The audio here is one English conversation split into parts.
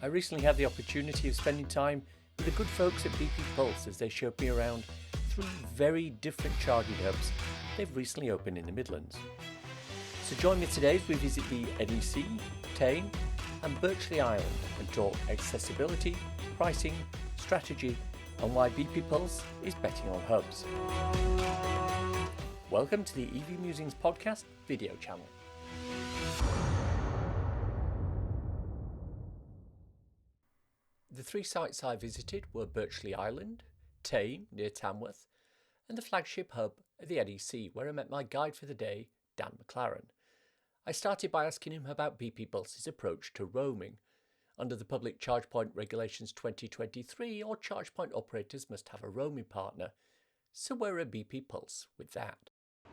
I recently had the opportunity of spending time with the good folks at BP Pulse as they showed me around 3 very different charging hubs they've recently opened in the Midlands. So join me today as we visit the NEC, Tame and Birchley Island and talk accessibility, pricing, strategy and why BP Pulse is betting on hubs. Welcome to the EV Musings podcast video channel. The 3 sites I visited were Birchley Island, Tame near Tamworth, and the flagship hub at the NEC, where I met my guide for the day, Dan McLaren. I started by asking him about BP Pulse's approach to roaming. Under the Public Charge Point Regulations 2023, all charge point operators must have a roaming partner. So where are BP Pulse with that?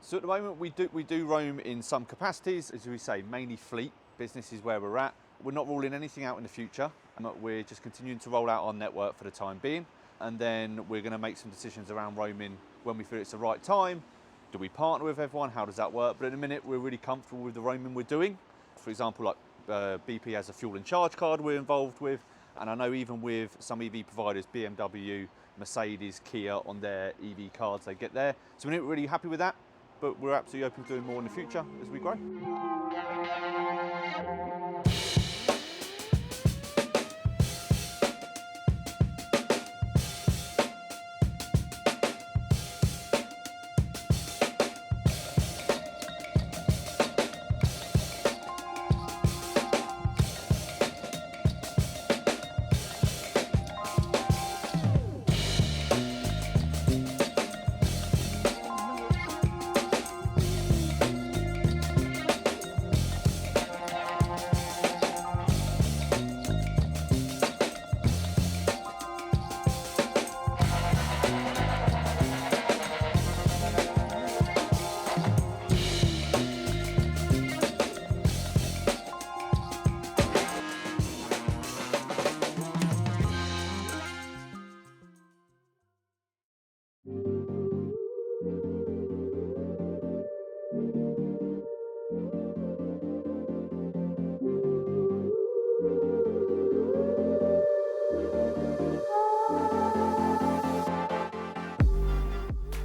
So at the moment we do roam in some capacities, as we say, mainly fleet. Business is where we're at. We're not ruling anything out in the future. We're just continuing to roll out our network for the time being, and then we're going to make some decisions around roaming when we feel it's the right time. Do we partner with everyone? How does that work? But at the minute we're really comfortable with the roaming we're doing. For example, like BP has a fuel and charge card we're involved with, and I know even with some EV providers, BMW, Mercedes, Kia, on their EV cards they get there. So we're not really happy with that, but we're absolutely open to doing more in the future as we grow.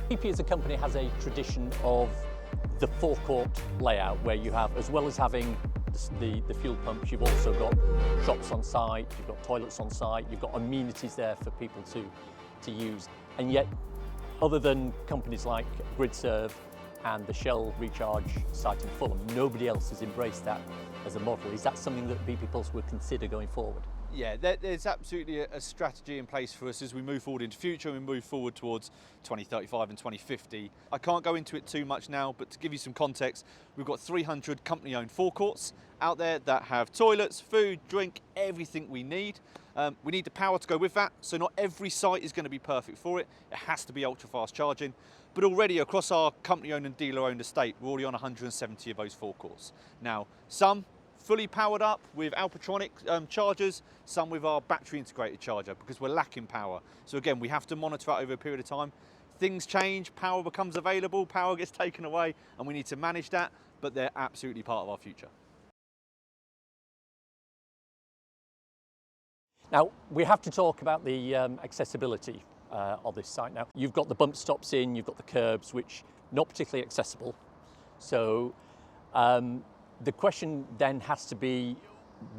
BP as a company has a tradition of the forecourt layout where you have, as well as having the fuel pumps, you've also got shops on site, you've got toilets on site, you've got amenities there for people to use. And yet, other than companies like GridServe and the Shell Recharge site in Fulham, nobody else has embraced that as a model. Is that something that BP Pulse would consider going forward? Yeah, there's absolutely a strategy in place for us as we move forward into the future and we move forward towards 2035 and 2050. I can't go into it too much now, but to give you some context, we've got 300 company-owned forecourts out there that have toilets, food, drink, everything we need. We need the power to go with that, so not every site is going to be perfect for it. It has to be ultra-fast charging. But already across our company-owned and dealer-owned estate, we're already on 170 of those forecourts. Now, some fully powered up with Alpatronic chargers, some with our battery integrated charger because we're lacking power. So again, we have to monitor that over a period of time. Things change, power becomes available, power gets taken away, and we need to manage that, but they're absolutely part of our future. Now, we have to talk about the accessibility of this site now. You've got the bump stops in, you've got the curbs, which not particularly accessible. So the question then has to be,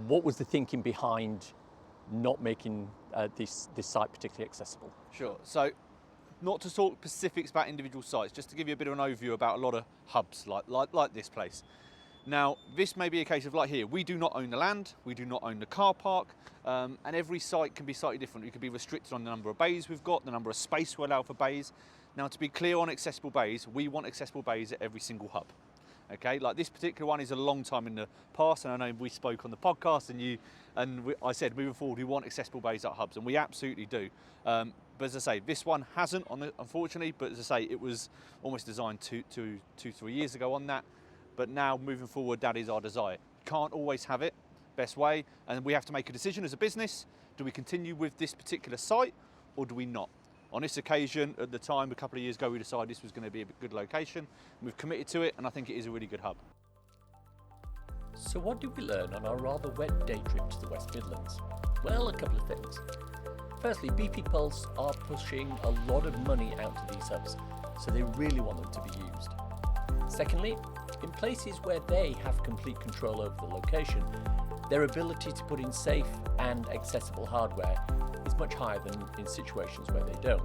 what was the thinking behind not making this site particularly accessible? Sure. So, not to talk specifics about individual sites, just to give you a bit of an overview about a lot of hubs like this place. Now, this may be a case of like here, we do not own the land, we do not own the car park, and every site can be slightly different. We could be restricted on the number of bays we've got, the number of space we allow for bays. Now, to be clear on accessible bays, we want accessible bays at every single hub. Okay, like this particular one is a long time in the past, and I know we spoke on the podcast, and I said moving forward we want accessible bays at hubs, and we absolutely do. But as I say, this one hasn't, unfortunately. But as I say, it was almost designed 3 years ago on that. But now moving forward, that is our desire. Can't always have it best way, and we have to make a decision as a business. Do we continue with this particular site, or do we not? On this occasion, at the time, a couple of years ago, we decided this was going to be a good location. We've committed to it, and I think it is a really good hub. So what did we learn on our rather wet day trip to the West Midlands? Well, a couple of things. Firstly, BP Pulse are pushing a lot of money out to these hubs, so they really want them to be used. Secondly, in places where they have complete control over the location, their ability to put in safe and accessible hardware is much higher than in situations where they don't.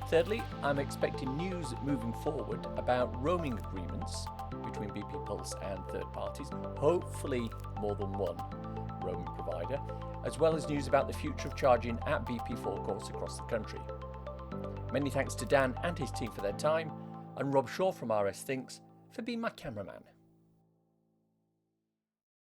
Thirdly, I'm expecting news moving forward about roaming agreements between BP Pulse and third parties, hopefully more than one roaming provider, as well as news about the future of charging at BP forecourts across the country. Many thanks to Dan and his team for their time, and Rob Shaw from RS Thinks for being my cameraman.